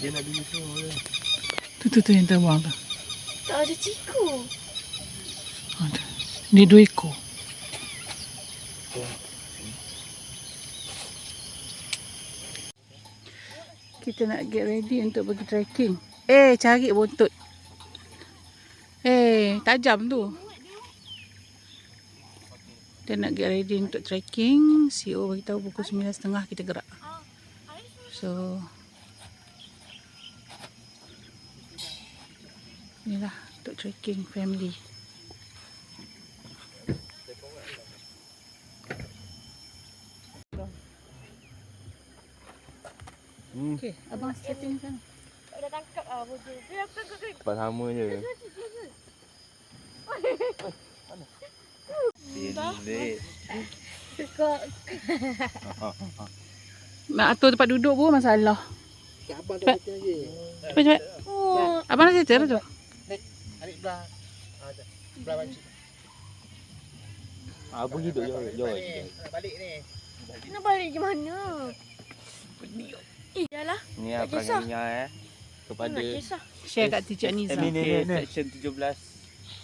Dia nak beli semua. Tu yang terbang tu. Tak ada ciku. Ada. Ni 2 ekor. Kita nak get ready untuk pergi trekking. Cari buntut. Tajam tu. Kita nak get ready untuk trekking. CEO beritahu pukul 9.30 kita gerak. So, inilah untuk trekking family. Okey, abang setting sana. Dah tangkap ah bodoh. Tempat sama je. Bilik. Tekak. Nak atur tempat duduk pun masalah. Abang dah setting lagi. Cepat. Oh. Abang dah setting tu. Adik belah. Belah pakcik. Pergi duduk jauh. Nak balik ni. Nak balik ke mana? Yalah. Ni apa perangai kepada Nak kisah. Share kat Teacher Aniza. ni section 17.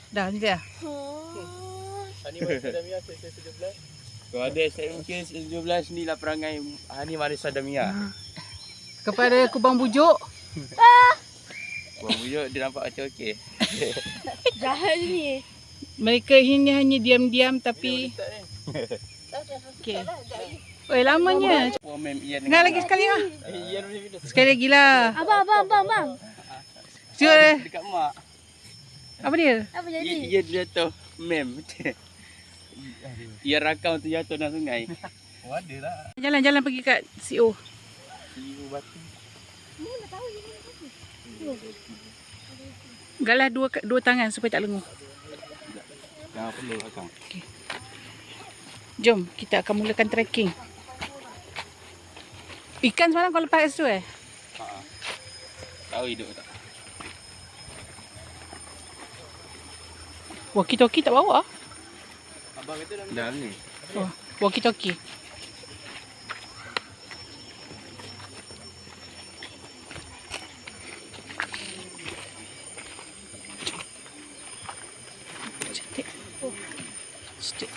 Dah ni dah. Oh. Ni Marisa Damia section 17. Kalau ada section 17 ni lah perangai Hani Marisa Damia. Kepada Kubang Bujuk. Buang bujuk dia nampak macam okey. Jahat ni. Mereka ini hanya diam-diam tapi okey. Oi, lamanya. Puan mem Ian. Dengar lagi sekali lah. Ian boleh video. Sekali lagi lah. Abang. Cuba. Dekat mak. Apa dia? Apa jadi? Ian jatuh mem. Ian rakam tu jatuh dalam sungai. Oh ada lah. Jalan-jalan pergi kat CO. Siu batu. Galah dua tangan supaya tak lenguh. Jangan perlu rakam. Jom, kita akan mulakan trekking. Ikan semalam kau lepas kat situ Tahu hidup tak? Walkie-talkie tak bawa? Abang kata dalam ni. Oh, walkie-talkie. Cantik. Cantik.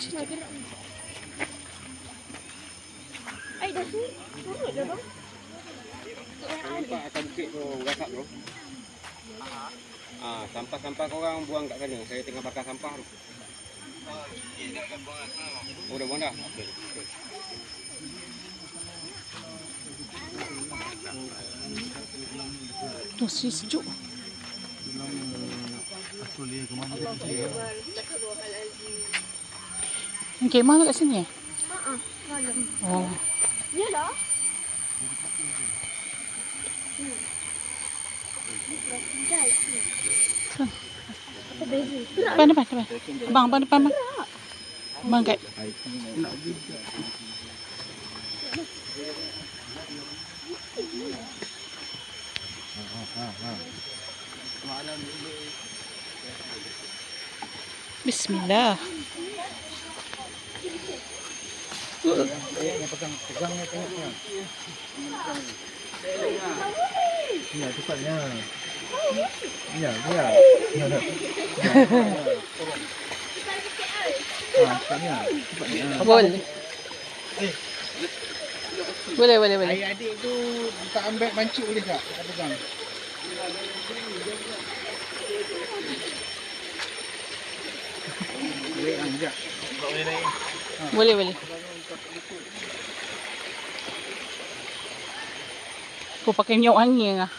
Ai dah surut dah bang. Nampak atas bukit tu rasak bro. Sampah-sampah korang buang kat sana. Saya tengah bakar sampah tu. Oh dah buang dah? Okey. Masih sejuk. Kemah tu kat sini Malam. Oh. Yalah. Apa beza? Depan. Abang depan. Abang kat. Bismillah. Yang pegang ni tengoknya. Ya, cepatnya. Ya. Cepatnya. Boleh. Boleh. Ayah adik tu tak ambil mancuk boleh tak? Tak pegang. Boleh sekejap. Boleh naik. Boleh. Aku pakai minyak wangi lah.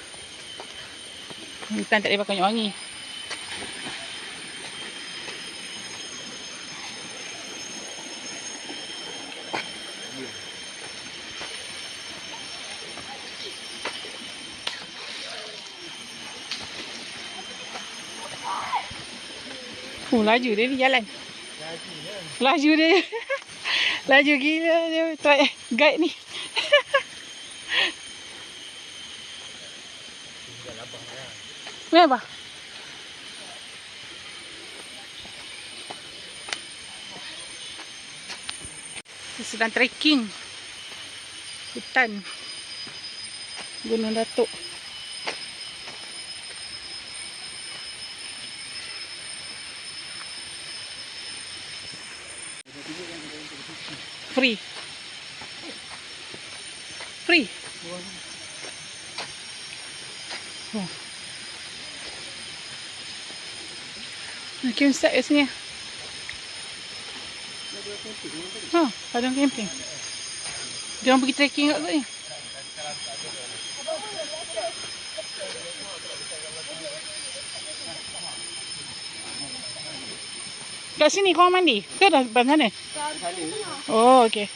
Hutan tak boleh pakai minyak wangi. Laju dia ni jalan. Laju dia. Laju gila dia try guide ni. Kenapa? Kita sedang trekking hutan Gunung Datuk. Free. Oh. Nak campsite kat sini. Padang camping. Dia orang pergi trekking kat sini. Kat sini korang mandi? Ke dah depan sana? Oh, okey.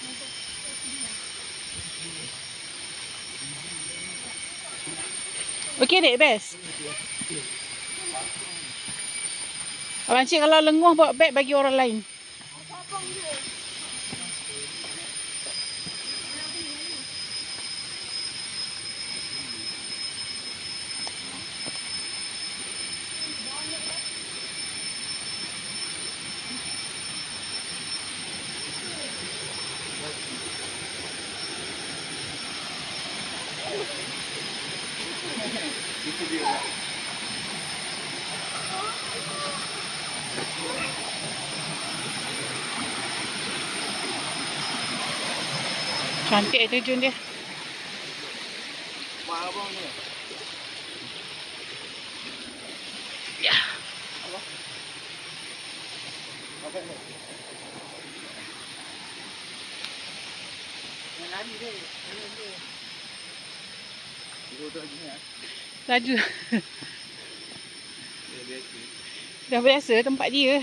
Okey dek, best. Abang cik kalau lenguh bawa beg bagi orang lain. Cantik terjun dia. Mak abang ni. Ya. Apa ni? Yang lari dia. Dia tu lagi ni. Laju. Dia biasa. Dah biasa tempat dia.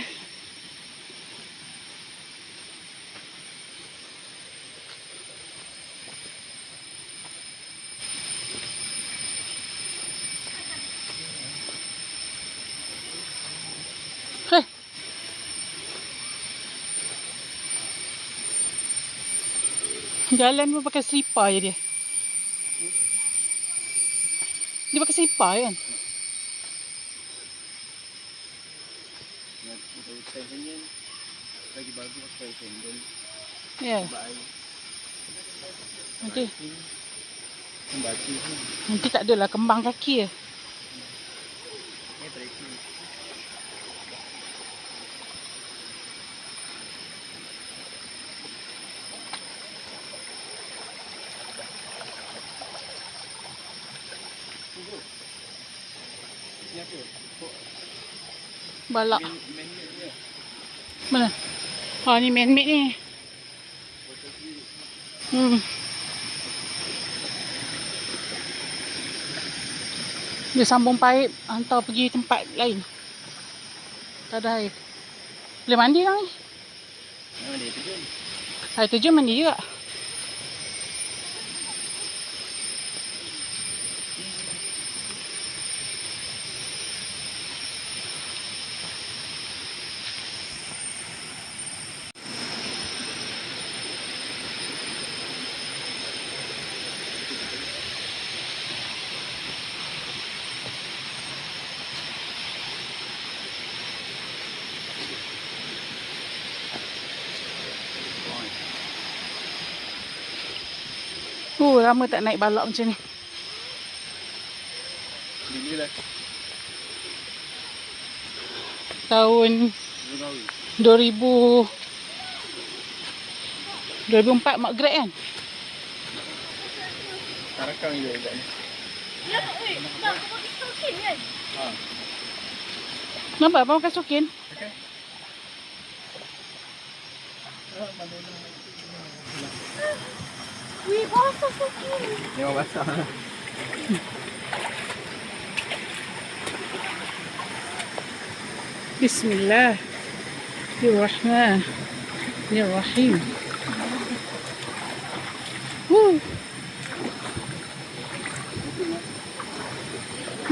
Jalan pun pakai slipper je dia. Dia pakai slipper kan? Hutan sini lagi bagus pakai sandal. Ya. Baik. Nanti Batu ni. nanti tak adalah kembang kaki je. Ni trekking. Ni apa? Balak. Man-made dia. Mana? Ha ni man-made ni. Dia sambung paip hantar pergi tempat lain. Tak ada air. Boleh mandi kan ni? Memang dia terjun. Air terjun mandi juga. lama tak naik balak macam ni. Ini lah. Tahun 2004 mak grad kan? Karakang je kat ni. Ya, oi. Nak kau pergi stokin kan? Ha. Nampak abang makan sokin? Okey. Wih, basah stokin. Memang basah. Bismillahirrahmanirrahim.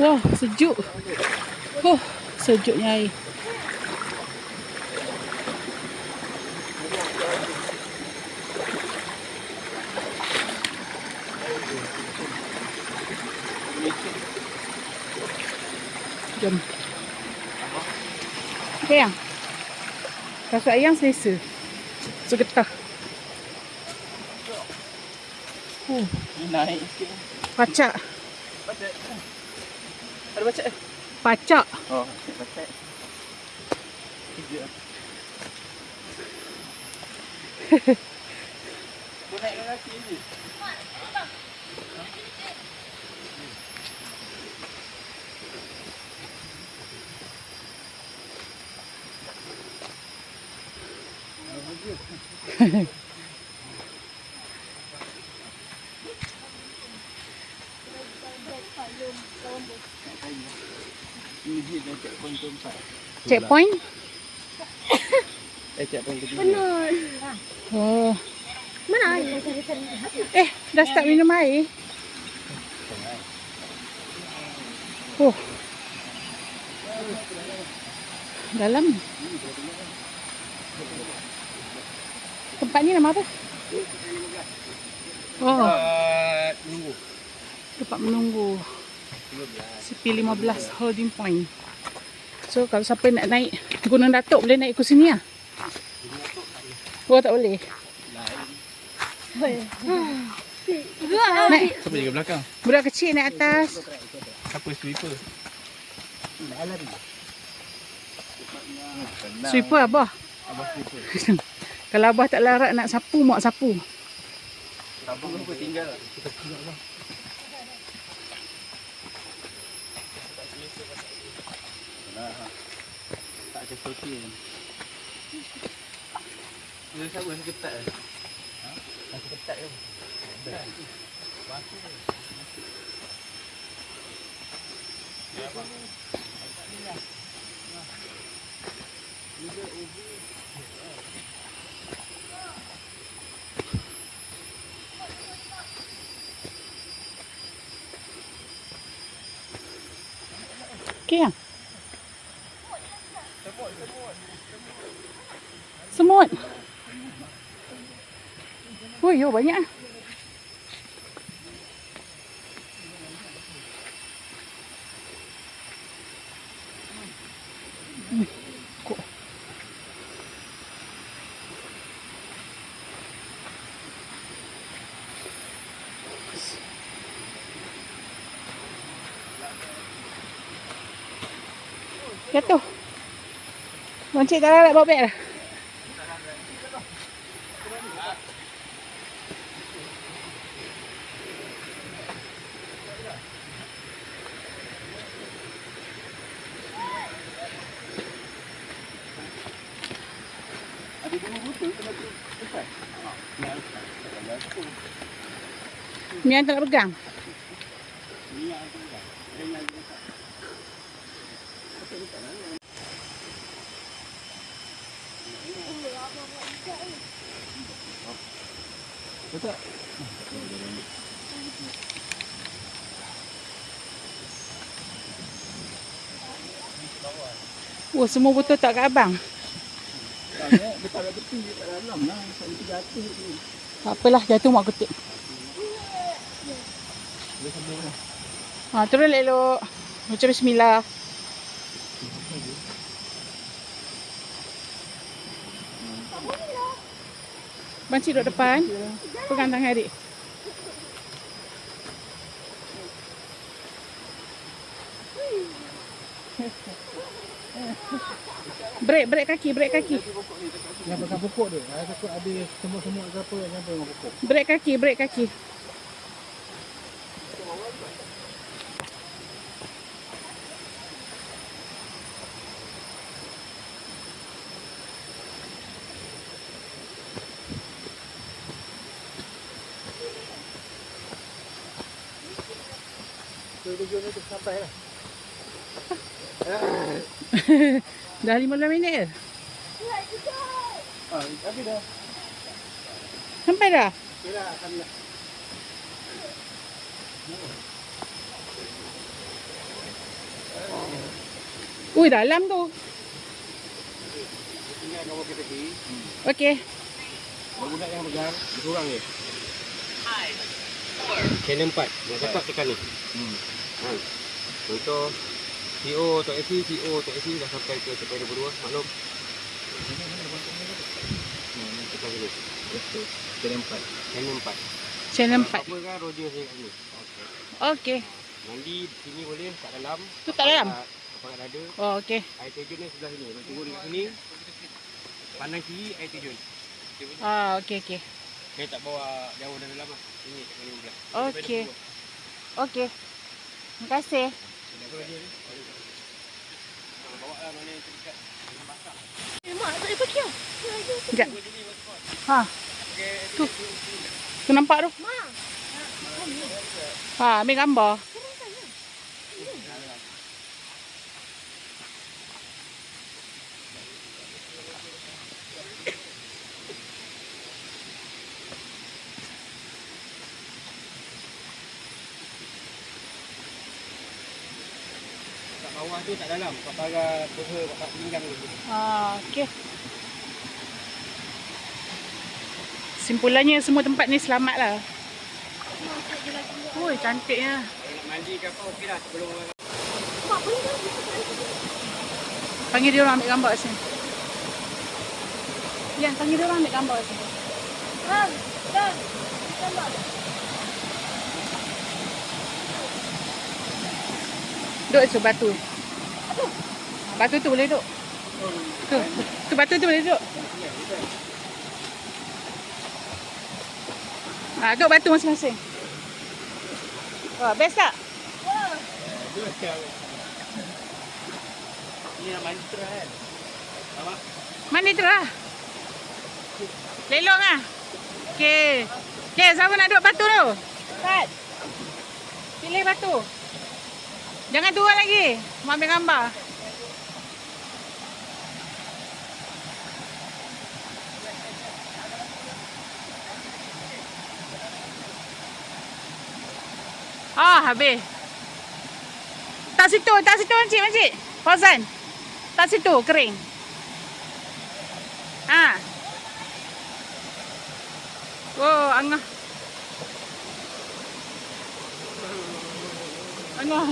Wah, sejuk. Sejuknya air. Jom. Ayang. Rasa ayang selesa. Segetah. Ni naik sikit. Pacak. Baca. Ada baca. Pacak. Oh, baca. Kejap. Kau naik kaki je. Ini dia dah checkpoint keempat. Checkpoint? Checkpoint ketiga. Benar. Oh. Mana air? Cari-cari. Dah start minum air. Oh. Dalam. Tempat ni nama apa? Oh, Tunggu. tempat menunggu. CP15 holding point. So kalau siapa nak naik Gunung Datuk boleh naik ke sini lah. Oh, tak boleh. Naik. Siapa jaga belakang? Budak kecil naik atas. Siapa sweeper? Sweeper abah. Abah sweeper. Kalau abah tak larat nak sapu, mak sapu. Sapu apa tinggal? Tak kesokin. Dia siapa yang ketat? Ha? Yang ketat ke? Okey yang? Semut. Oh, yo banyak ah. Jatuh. Loncik tak larat bawa beg dah. Ada dua botol kena tepat. Mian tak nak pegang. Betul. Oh, semua botol tak kat abang. Betul kat tepi kat dalam lah. Sampai jatuh tu. Tak apalah, jatuh mak kutip. Ha, turun elok. Macam bismillah. Banci duduk depan. Pegang tangan adik. Break kaki. Yang pegang pokok dia. Saya takut ada semut-semut ke apa yang nyampai dengan pokok. Break kaki. Tujuan itu sampai lah. Dah 15 minit. Tapi dah. Sampai dah. Kira akan lah. Ui, dalam tu. Ingat kau pakai tepi. Okey. Budak yang pegang, diorang ni. Channel 4. Yang cepat tekan ni. Contoh CO atau AC, CO atau AC dah sampai ke sampai 22, maklum. Tekan sini. Channel 4. Channel 4. Channel 4. Apa kan Roger saya kat sini. Okey. Mandi sini boleh kat dalam. Tu tak dalam? Apa kat dada. Oh, okey. Air terjun ni sebelah sini. Kalau turun dekat sini. Pandang kiri air terjun. Ah, okey. Saya tak bawa jauh dari dalam lah. Ini kat sini belah. Okey. Okey. Terima kasih. Bawa lah mana yang terdekat. Basah. Mak, tak boleh pergi lah. Sekejap. Ha. Tu. Tu nampak tu? Mak. Ha, ambil gambar. Kat bawah tu tak dalam. Kat pagar peha, kat pinggang tu. Ha, okey. Simpulannya semua tempat ni selamat lah. Oi, cantiknya. Kalau nak mandi ke apa, okey lah. Sebelum Mak, boleh tak? Panggil dia orang ambil gambar kat sini. Yan, panggil dia orang ambil gambar kat sini. Dah. Gambar. Duduk tu batu. Batu tu boleh duduk. Tu batu tu boleh duduk. Ha, duduk batu masing-masing. Wah, best tak? ni nak mandi terus kan. Nampak? Mandi tu lah. Lelong lah. Okey. Okey, siapa nak duduk batu tu? Start. Pilih batu. Jangan turun lagi. Mau ambil gambar. Habis. Tak situ makcik. Fauzan. Tak situ, kering. Oh, angah. Angah.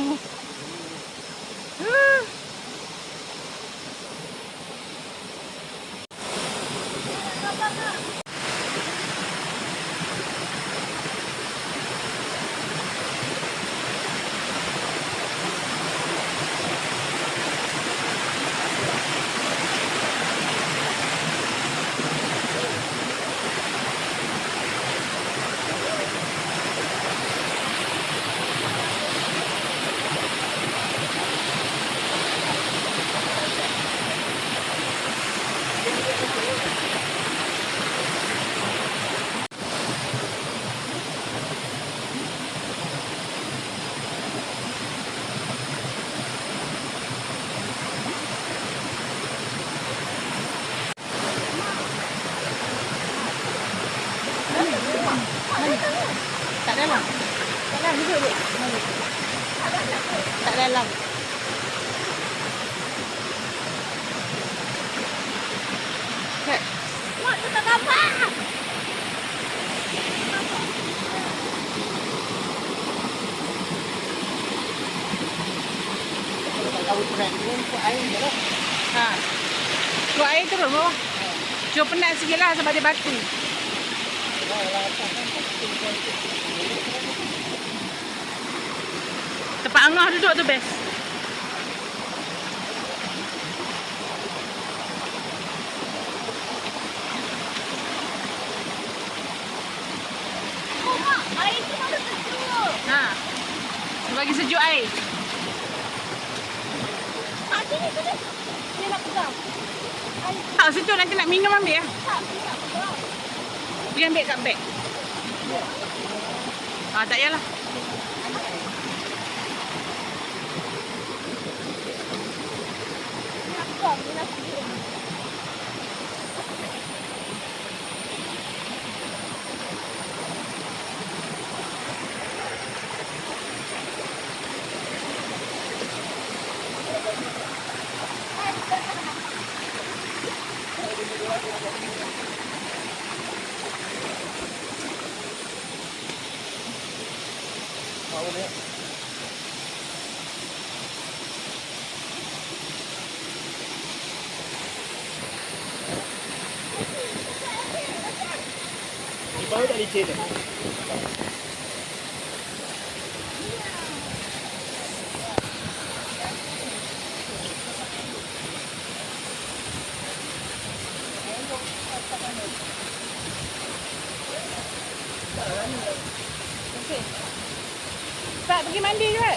Tak dalam. Tak dalam duduk dek. Tak dalam. Mak, tu tak gambar. Kalau trend ni untuk air je lah. Keluar air turun bawah. Cuma penat sikit lah sebab dia batu. Tempat Angah duduk tu best. bagi sejuk air. Ah, sini. Dia nak pegang. Tak, situ nanti nak minum ambil ya. Tak, dia nak pegang. Pergi ambil kat beg. Ah, tak payahlah. Dia nak pegang. Dia nak pegang. Baru tak licin ni. Tak, pergi mandi je.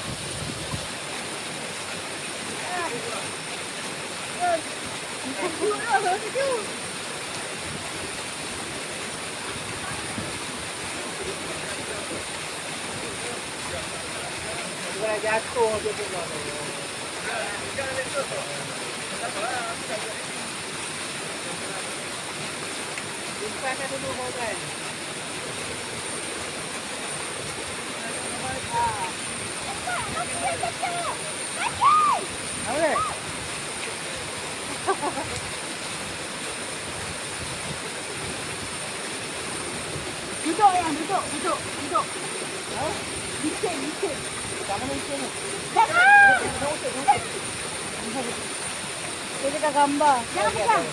Jatuh je tu. Simpankan dulu kau kan. Apa? Duduk yang duduk. Licin. Jangan licin ni. Jangan. Dia cakap gambar. Jangan pegang.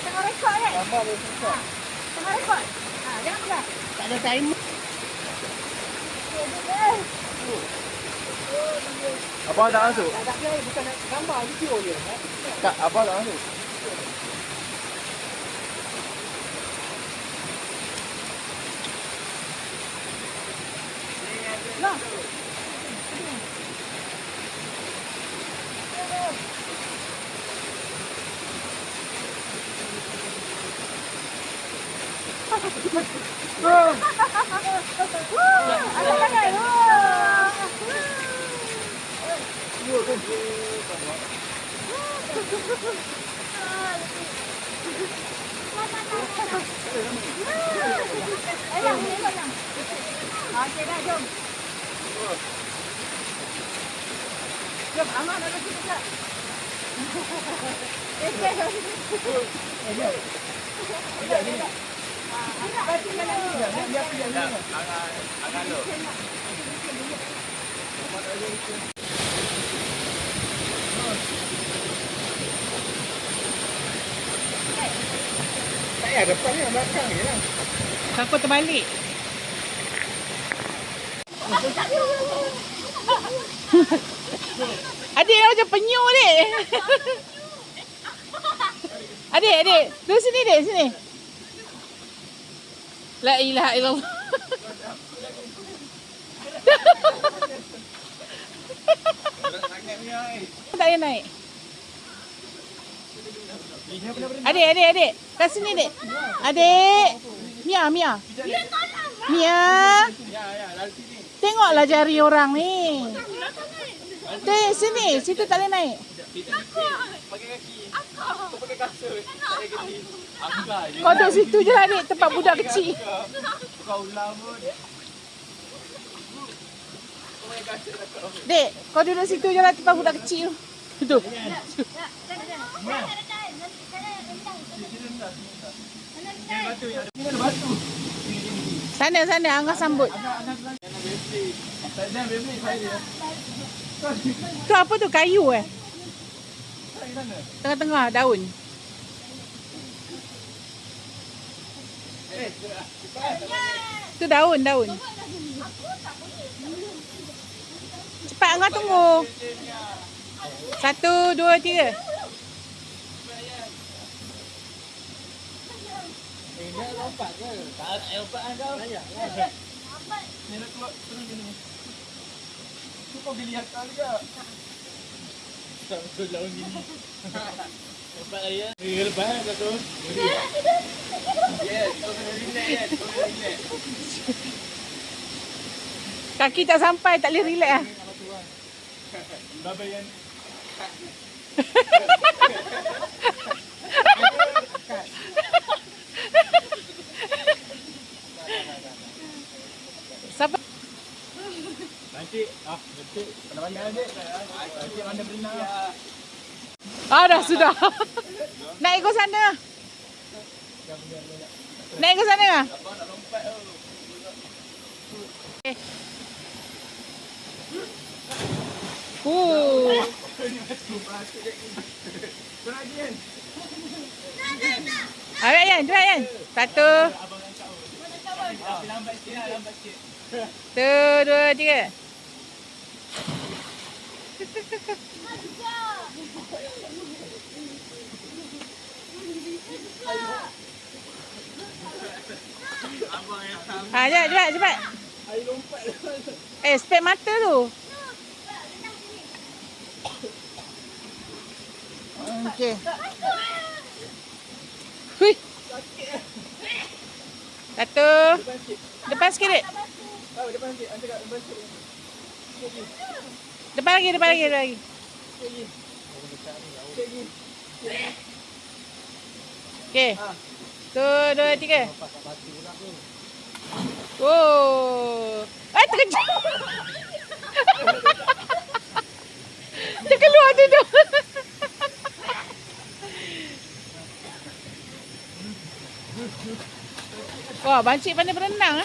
Tengah rekod kan? Gambar boleh susah. Tengah rekod. Jangan pegang. Tak ada timer. Abang tak masuk? Tak ada bukan nak gambar video je. Tak, abang tak masuk. Lah. Ada tangan. Ayang. Okey dah, jom. Jom, Aman ada situ tak? Angan lu. Tak payah depan ni, belakang je lah. Siapa terbalik? Adik dah macam penyu dek. Adik. Tu sini dek, sini. La ilaha illallah. Tak payah naik. Adik. Kat sini dek. Adik. Mia. Mia. Tengoklah jari orang ni. Dek, sini. Situ tak boleh naik. Pakai kaki. Kau pakai kasut. Tak ada kaki. Angkat je. Kau duduk situ je lah dek. Tempat budak kecil. Kau ulang pun. Kau pakai kasut lah kau. Dek, kau duduk situ je lah tempat budak kecil. Tu. Sana, Angah sambut. Tu apa tu? Kayu Tengah-tengah daun. Tu daun. Cepat Angah tunggu. 1, 2, 3. Dia lompat ke? Tak lompat kau. Ni nak keluar turun sini. kau beli akal juga. Betul lawan gini. Dapat lah ya. Lepas kan satu. Yes, kau kena relax kan. Kau kena relax. Kaki tak sampai, tak boleh relax lah. Babai yang Siapa? nanti pandai-pandai adik. Nanti pandai berenang. Ah, dah sudah. Nak ikut sana. Nak ikut sana ke? Abang nak lompat tu. Eh. Kau nak lagi kan? Ayo Yan, cuba Yan. Satu. Abang nak kau. Tapi lambat sikit lah, lambat sikit. Satu, dua, tiga. Abang yang sama. Ah, cepat, cepat. Air lompat. Spek mata tu. Okey. Hui. Satu. Depan sikit, Dek. Oh, depan sikit. Anda kat depan sikit. Depan lagi, depan lagi, depan lagi. Okey. Satu, dua, tiga. Oh. Terkejut. Dia keluar duduk. Wah, bancik pandai berenang.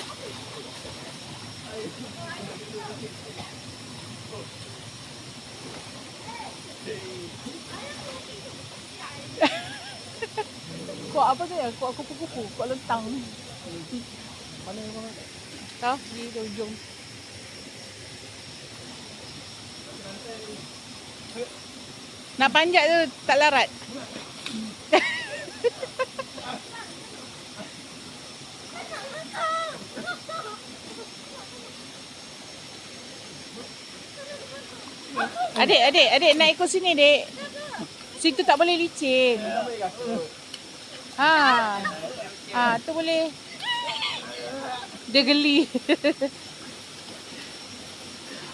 Kuat apa tu ya? Kuat kupu-kupu, kuat lentang. Mana yang kau Tahu di ujung. Nak panjat tu tak larat. Adik nak ikut sini, Dek. Situ tak boleh licin. Tu boleh. Dia geli.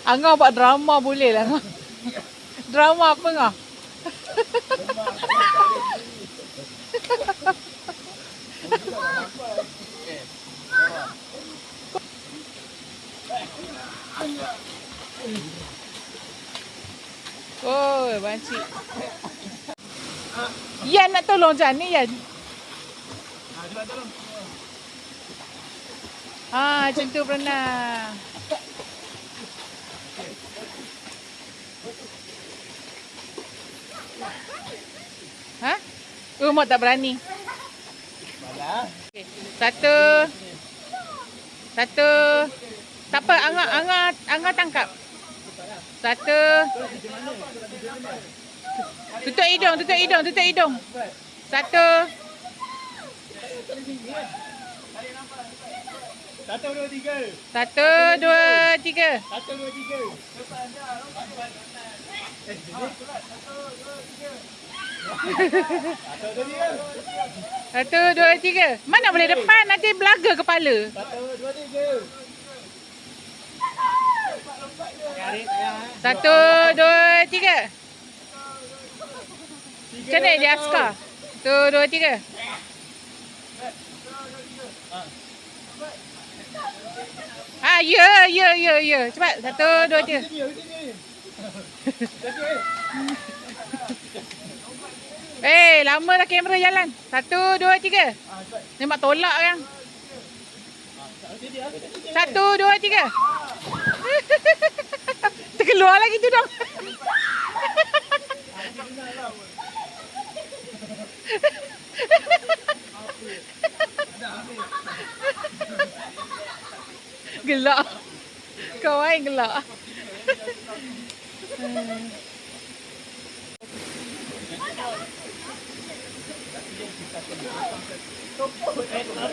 Angah buat drama boleh lah. Drama apa ngah? Oh, bancik. Yan nak tolong macam ni, Yan. Cuba tolong. Macam tu berenang. Mak tak berani. Okay. Satu. Tak apa, Angah tangkap. Satu. Tutup hidung. Satu. Satu, dua, tiga. Satu, dua, tiga. Satu, dua, tiga. Mana boleh depan, nanti belaga kepala. Satu, dua, tiga. Macam mana dia askar? Satu, dua, tiga. Ya. Cepat. Satu, dua, tiga. Lama dah kamera jalan. Satu, dua, tiga. Nampak tolak kan. Satu, dua, tiga. Terkeluar lagi tu dong. Gelak. Kau yang gelak.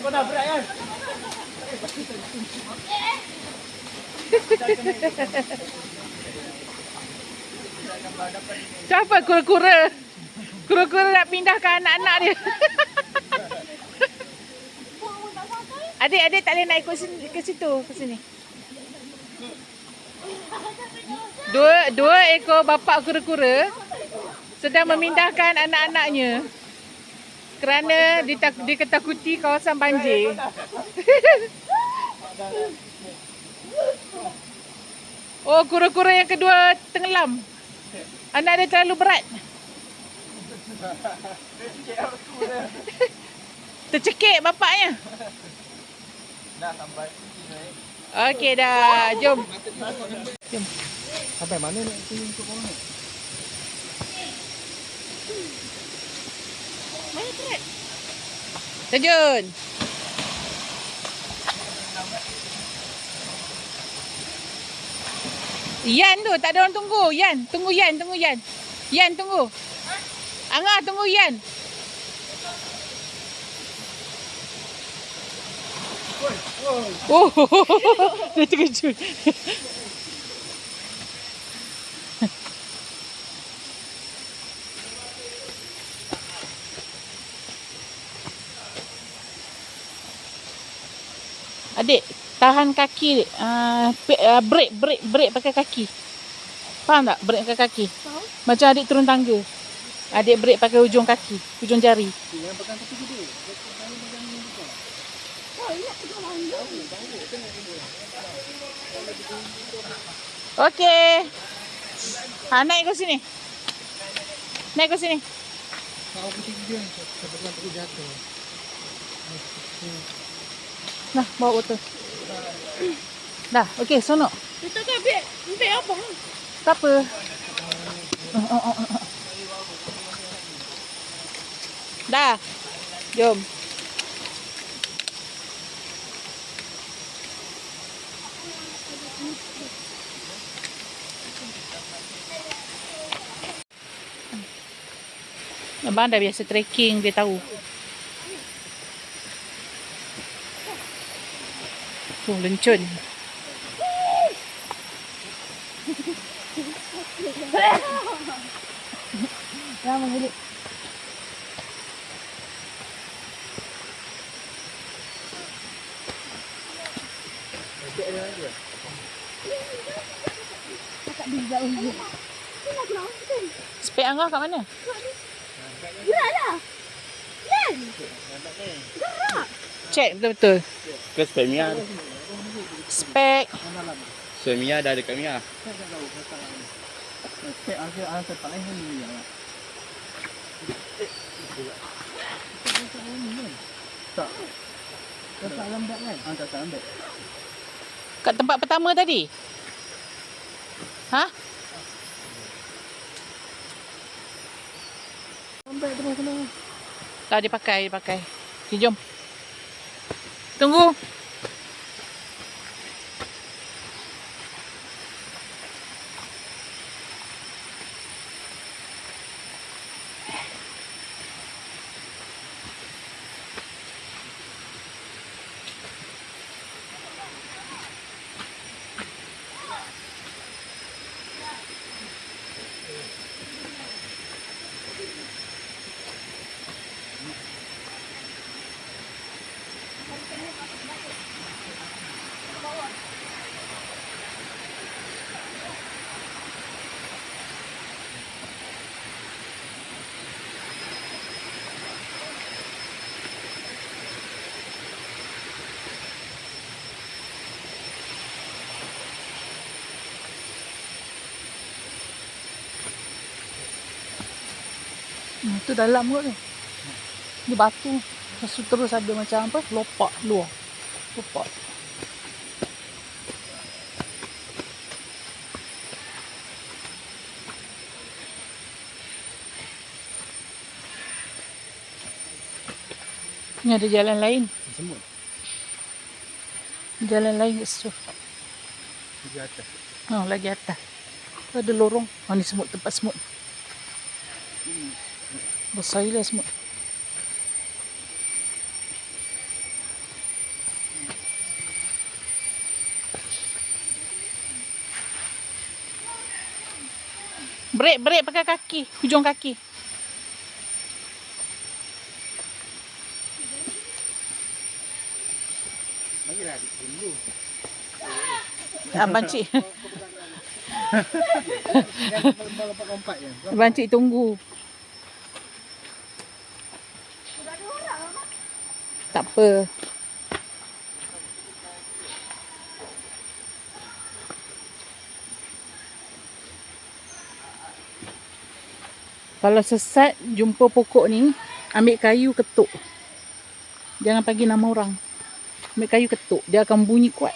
Kau dah berat kan? Siapa kura-kura? Kura-kura nak pindahkan anak-anak dia. Adik tak boleh nak ikut ke situ, ke sini. Dua ekor bapa kura-kura sedang memindahkan anak-anaknya kerana diketakuti kawasan banjir. Oh, kura-kura yang kedua tenggelam. Anak dia terlalu berat. Tercekik bapaknya. Dah sampai. Okey dah, jom. Jom. Sampai mana nak turun untuk korang ni? Mana trek? Terjun. Yan tu, tak ada orang tunggu. Yan, tunggu Yan. Yan tunggu. Angah tunggu Yan. Oh, dia terkejut. Adik, tahan kaki. Break pakai kaki. Faham tak? Break pakai kaki. Macam adik turun tangga. Adik break pakai ujung kaki, ujung jari. Yang pegang kaki gede. Okey. Naik ke sini. Kau kaki gede. Saya pegang kaki jatuh. Nah, bawa botol. Dah, okey, sonok. Kita kan ambil apa? Tak apa. Dah. Jom. Abang dah biasa trekking, dia tahu. Lencun. Dah mengilik. Spek Angah kat mana? Geraklah. Len. Check betul-betul. Ke spek Mia. Spek. Spek Mia dah dekat Mia. Cek angka paling ni ya. Tak. Tak lambat kan? Tak lambat. Kat tempat pertama tadi? Ha? Lambat terus sana. Tak, dia pakai. Okay, jom. Tunggu. Itu dalam kot tu. Dia batu. Lepas tu terus ada macam apa? Lopak luar. Lopak. Ni ada jalan lain. Semut. Jalan lain kat situ. Di atas. Oh, lagi atas. Tu ada lorong. Oh, ni semut, tempat semut. Besar gila semut. Break pakai kaki, hujung kaki. Bagilah adik dulu. Abang Cik. Yang lompat-lompat je. Abang Cik tunggu. Tak apa. Kalau sesat jumpa pokok ni, ambil kayu ketuk. Jangan bagi nama orang. Ambil kayu ketuk, dia akan bunyi kuat.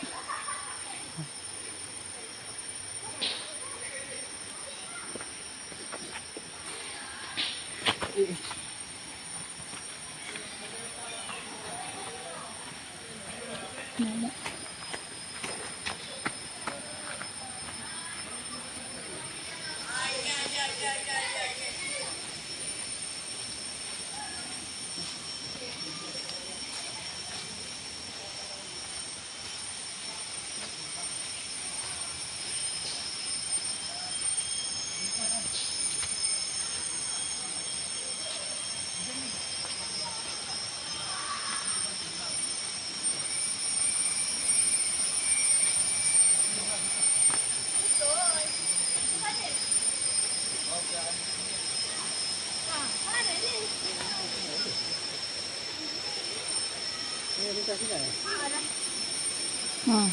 Hmm.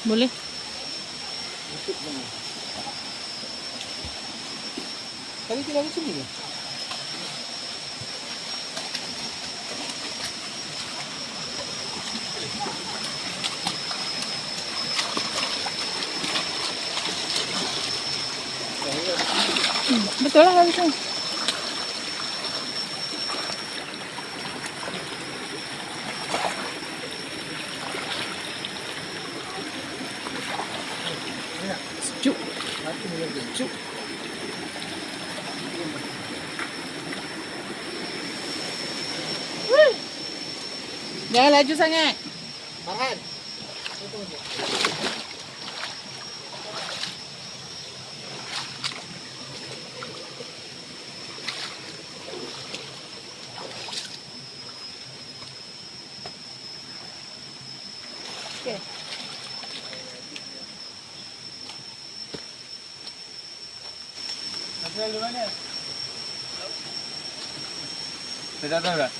Boleh. Tadi kita dari sini ke? Betul lah harusnya. Sejuk. Sejuk. Jangan laju sangat. Farhan. Okay. Asal di mana? Saya tahu tak?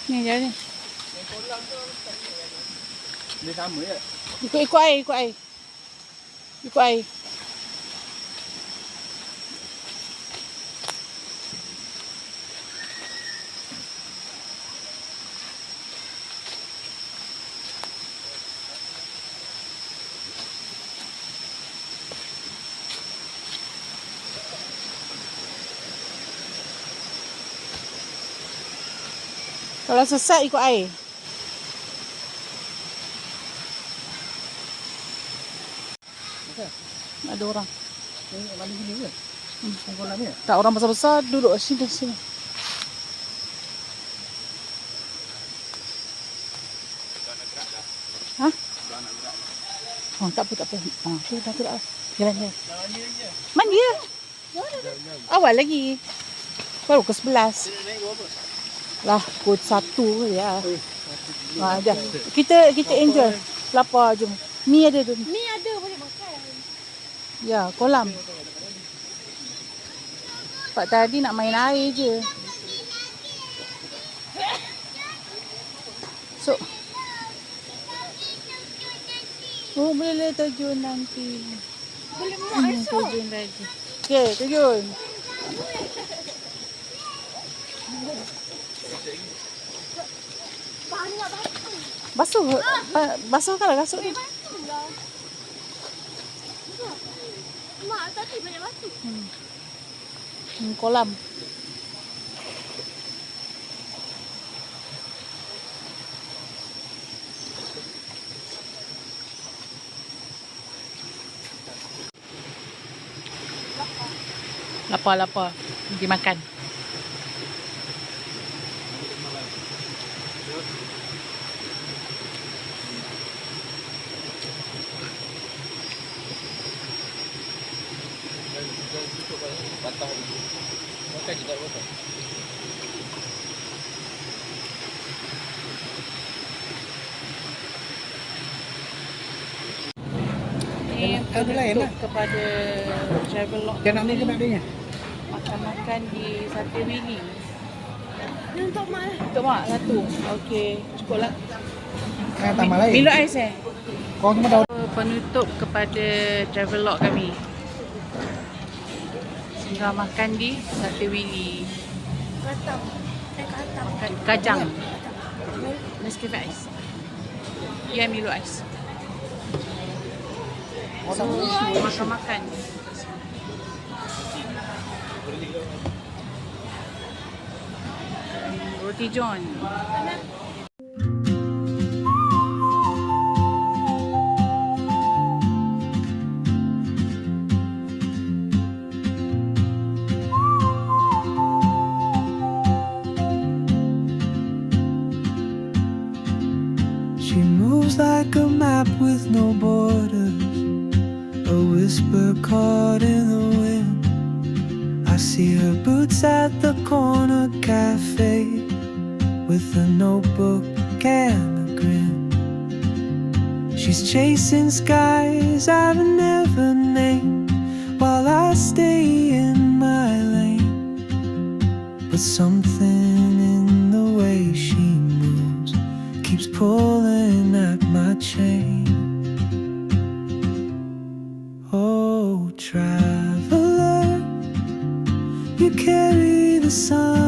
Ni jalan ni. Dia sama je. Ikut air, ikut air. Ikut air. Kalau sesat ikut air. Ada orang. Ini mana sini ke? Kolam ni. Tak, orang besar-besar duduk sini sini. Hah? Oh, tak apa. Tu dah gerak. Jalan. Mandi lah. Awal lagi. Baru ke 11. Lah, pukul 1 ya. Dah. Kita enjoy. Lapar jom. Mi ada tu. Ni ada boleh makan. Ya, kolam. Pak tadi nak main air je. So. Oh, boleh terjun nanti. Boleh muat esok. Terjun lagi. Okey, terjun. Banyak batu. Basuh. Basuh kan kasut ni. Batu lah. Mak tadi banyak batu. Kolam. Lapar. Pergi makan. Patah dulu. Makan je tak patah. Ni Ada lain lah. kepada Travelog Dia nak ni ke nak dia? makan-makan di Sate Willy. Ni untuk mak lah. Untuk mak satu. Okey, cukup lah. Tambah lain. Milo ais Kau cuma tahu. Penutup kepada Travelog kami. Singgah makan di Sate Willy. Katam. Katam. Makan kacang. Nescafe ais. Ya, Milo ais. So, makan-makan. Roti John. She moves like a map with no borders, a whisper caught in the wind. I see her boots at the corner cafe, with a notebook and a grin. She's chasing skies I've never named, while I stay in my lane. But something in the way she moves keeps pulling at my chain. Oh, traveler, you carry the sun